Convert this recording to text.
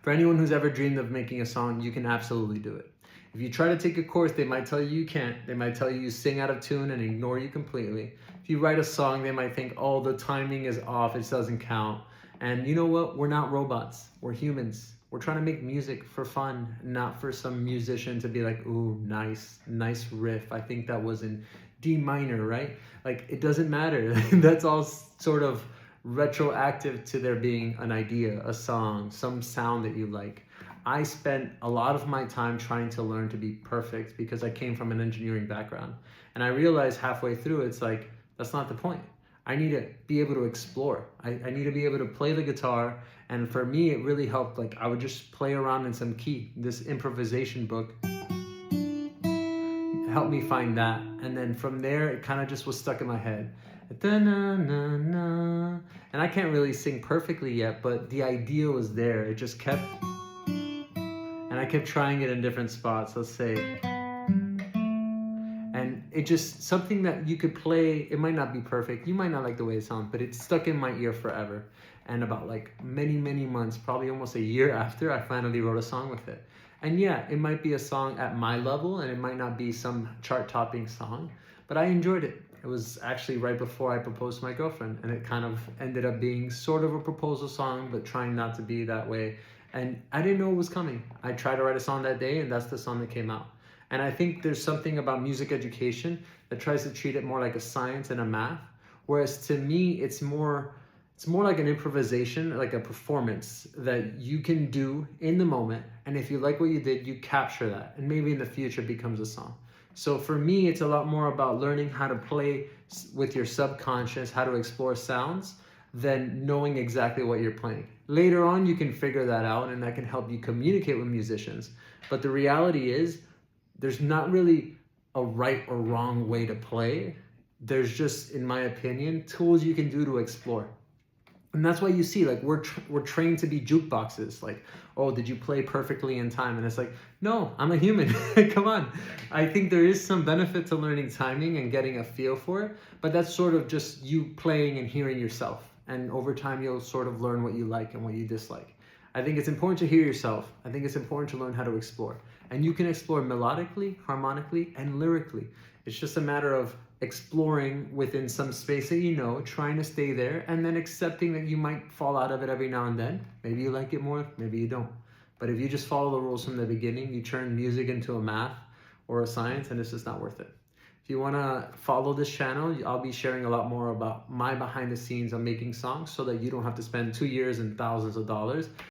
For anyone who's ever dreamed of making a song, you can absolutely do it. If you try to take a course, they might tell you you can't. They might tell you you sing out of tune and ignore you completely. If you write a song, they might think, oh, the timing is off, it doesn't count. And you know what? We're not robots. We're humans. We're trying to make music for fun, not for some musician to be like, ooh, nice riff. I think that was in D minor, right? Like, it doesn't matter. That's all sort of retroactive to there being an idea, a song, some sound that you like. I spent a lot of my time trying to learn to be perfect because I came from an engineering background. And I realized halfway through, it's like, that's not the point. I need to be able to explore. I need to be able to play the guitar. And for me, it really helped. Like, I would just play around in some key. This improvisation book helped me find that. And then from there, it kind of just was stuck in my head. And I can't really sing perfectly yet, but the idea was there. It just kept, and I kept trying it in different spots. Let's say, and it just something that you could play. It might not be perfect. You might not like the way it sounds, but it's stuck in my ear forever. And about like many months, probably almost a year after, I finally wrote a song with it. And yeah, it might be a song at my level, and it might not be some chart-topping song, but I enjoyed it. It was actually right before I proposed to my girlfriend, and it kind of ended up being sort of a proposal song, but trying not to be that way. And I didn't know it was coming. I tried to write a song that day, and that's the song that came out. And I think there's something about music education that tries to treat it more like a science and a math, whereas to me, it's more like an improvisation, like a performance that you can do in the moment. And if you like what you did, you capture that, and maybe in the future it becomes a song. So for me, it's a lot more about learning how to play with your subconscious, how to explore sounds, than knowing exactly what you're playing. Later on, you can figure that out, and that can help you communicate with musicians. But the reality is, there's not really a right or wrong way to play. There's just, in my opinion, tools you can do to explore. And that's why you see, like, we're trained to be jukeboxes. Like, oh, did you play perfectly in time? And it's like, no, I'm a human. Come on. I think there is some benefit to learning timing and getting a feel for it, but that's sort of just you playing and hearing yourself. And over time, you'll sort of learn what you like and what you dislike. I think it's important to hear yourself. I think it's important to learn how to explore. And you can explore melodically, harmonically, and lyrically. It's just a matter of exploring within some space that you know, trying to stay there, and then accepting that you might fall out of it every now and then. Maybe you like it more, maybe you don't. But if you just follow the rules from the beginning, you turn music into a math or a science, and it's just not worth it. If you want to follow this channel, I'll be sharing a lot more about my behind the scenes on making songs so that you don't have to spend 2 years and thousands of dollars